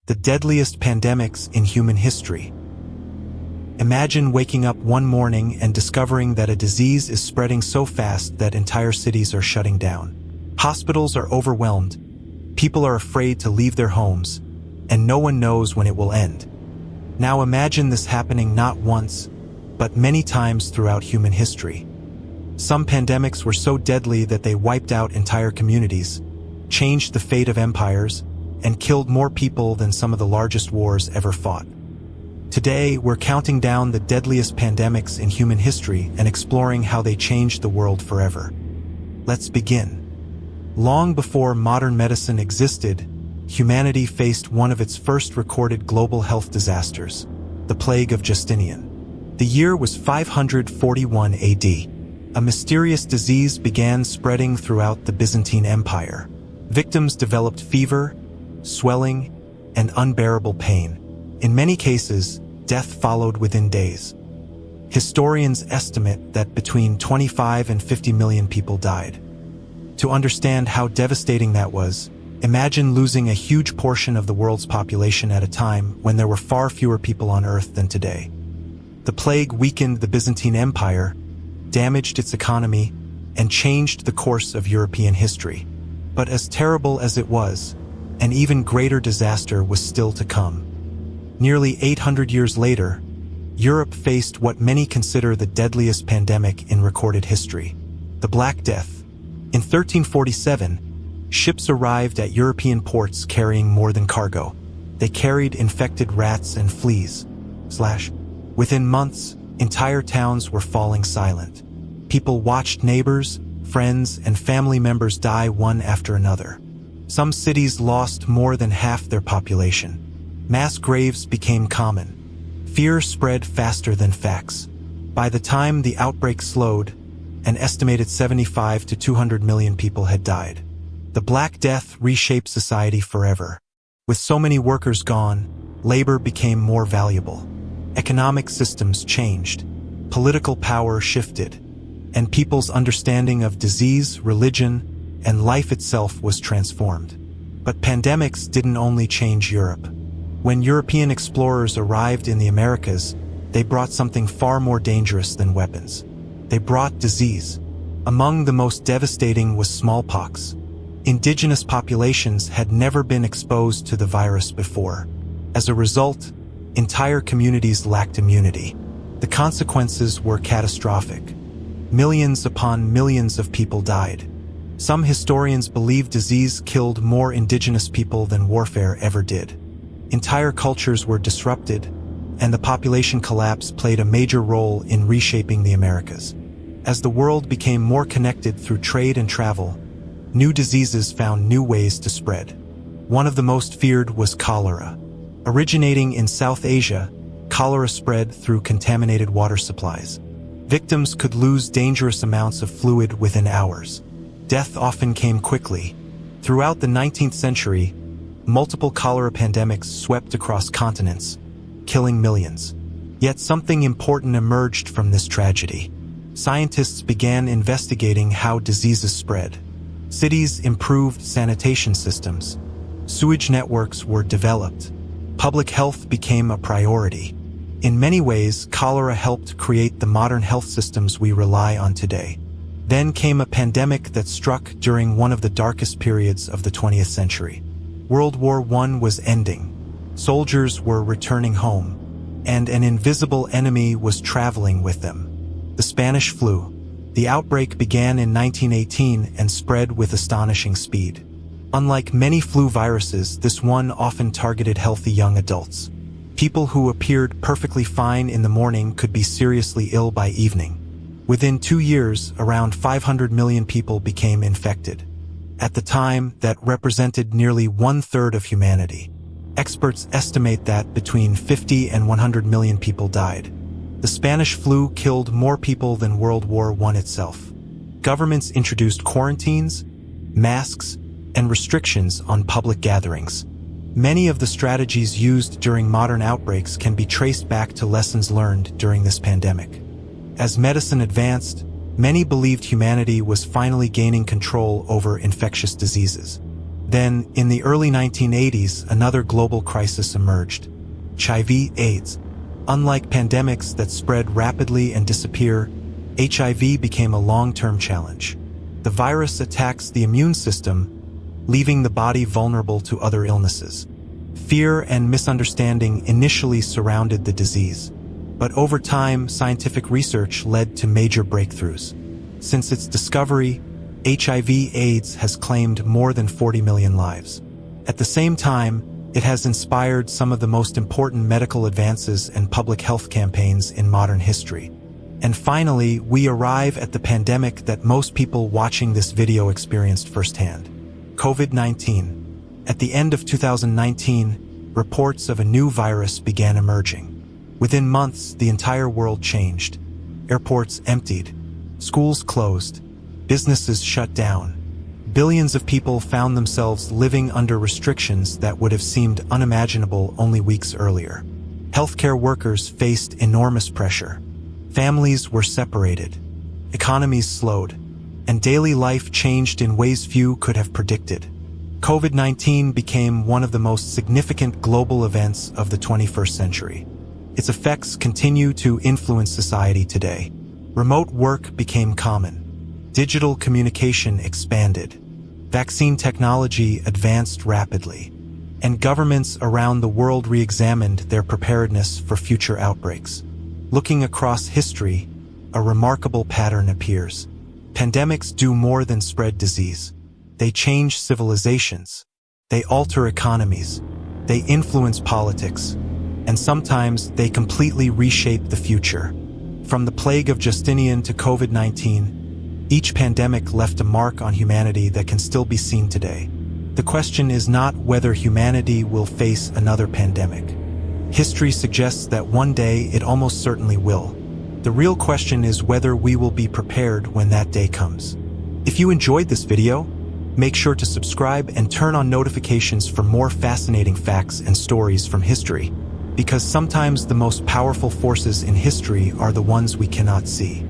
the deadliest pandemics in human history. Imagine waking up one morning and discovering that a disease is spreading so fast that entire cities are shutting down. Hospitals are overwhelmed, people are afraid to leave their homes, and no one knows when it will end. Now imagine this happening not once, but many times throughout human history. Some pandemics were so deadly that they wiped out entire communities, changed the fate of empires, and killed more people than some of the largest wars ever fought. Today, we're counting down the deadliest pandemics in human history and exploring how they changed the world forever. Let's begin. Long before modern medicine existed, humanity faced one of its first recorded global health disasters, the Plague of Justinian. The year was 541 AD. A mysterious disease began spreading throughout the Byzantine Empire. Victims developed fever, swelling, and unbearable pain. In many cases, death followed within days. Historians estimate that between 25 and 50 million people died. To understand how devastating that was, imagine losing a huge portion of the world's population at a time when there were far fewer people on Earth than today. The plague weakened the Byzantine Empire, damaged its economy, and changed the course of European history. But as terrible as it was, an even greater disaster was still to come. Nearly 800 years later, Europe faced what many consider the deadliest pandemic in recorded history, the Black Death. In 1347, ships arrived at European ports carrying more than cargo. They carried infected rats and fleas. Within months, entire towns were falling silent. People watched neighbors, friends, and family members die one after another. Some cities lost more than half their population. Mass graves became common. Fear spread faster than facts. By the time the outbreak slowed, an estimated 75 to 200 million people had died. The Black Death reshaped society forever. With so many workers gone, labor became more valuable. Economic systems changed. Political power shifted. And people's understanding of disease, religion, and life itself was transformed. But pandemics didn't only change Europe. When European explorers arrived in the Americas, they brought something far more dangerous than weapons. They brought disease. Among the most devastating was smallpox. Indigenous populations had never been exposed to the virus before. As a result, entire communities lacked immunity. The consequences were catastrophic. Millions upon millions of people died. Some historians believe disease killed more indigenous people than warfare ever did. Entire cultures were disrupted, and the population collapse played a major role in reshaping the Americas. As the world became more connected through trade and travel, new diseases found new ways to spread. One of the most feared was cholera. Originating in South Asia, cholera spread through contaminated water supplies. Victims could lose dangerous amounts of fluid within hours. Death often came quickly. Throughout the 19th century, multiple cholera pandemics swept across continents, killing millions. Yet something important emerged from this tragedy. Scientists began investigating how diseases spread. Cities improved sanitation systems. Sewage networks were developed. Public health became a priority. In many ways, cholera helped create the modern health systems we rely on today. Then came a pandemic that struck during one of the darkest periods of the 20th century. World War I was ending. Soldiers were returning home, and an invisible enemy was traveling with them. The Spanish flu. The outbreak began in 1918 and spread with astonishing speed. Unlike many flu viruses, this one often targeted healthy young adults. People who appeared perfectly fine in the morning could be seriously ill by evening. Within 2 years, around 500 million people became infected. At the time, that represented nearly 1/3 of humanity. Experts estimate that between 50 and 100 million people died. The Spanish flu killed more people than World War I itself. Governments introduced quarantines, masks, and restrictions on public gatherings. Many of the strategies used during modern outbreaks can be traced back to lessons learned during this pandemic. As medicine advanced, many believed humanity was finally gaining control over infectious diseases. Then, in the early 1980s, another global crisis emerged: HIV/AIDS. Unlike pandemics that spread rapidly and disappear, HIV became a long-term challenge. The virus attacks the immune system, leaving the body vulnerable to other illnesses. Fear and misunderstanding initially surrounded the disease, but over time, scientific research led to major breakthroughs. Since its discovery, HIV/AIDS has claimed more than 40 million lives. At the same time, it has inspired some of the most important medical advances and public health campaigns in modern history. And finally, we arrive at the pandemic that most people watching this video experienced firsthand: COVID-19. At the end of 2019, reports of a new virus began emerging. Within months, the entire world changed. Airports emptied, schools closed, businesses shut down. Billions of people found themselves living under restrictions that would have seemed unimaginable only weeks earlier. Healthcare workers faced enormous pressure. Families were separated. Economies slowed. And daily life changed in ways few could have predicted. COVID-19 became one of the most significant global events of the 21st century. Its effects continue to influence society today. Remote work became common. Digital communication expanded. Vaccine technology advanced rapidly. And governments around the world re-examined their preparedness for future outbreaks. Looking across history, a remarkable pattern appears. Pandemics do more than spread disease. They change civilizations. They alter economies. They influence politics. And sometimes they completely reshape the future. From the plague of Justinian to COVID-19, each pandemic left a mark on humanity that can still be seen today. The question is not whether humanity will face another pandemic. History suggests that one day it almost certainly will. The real question is whether we will be prepared when that day comes. If you enjoyed this video, make sure to subscribe and turn on notifications for more fascinating facts and stories from history, because sometimes the most powerful forces in history are the ones we cannot see.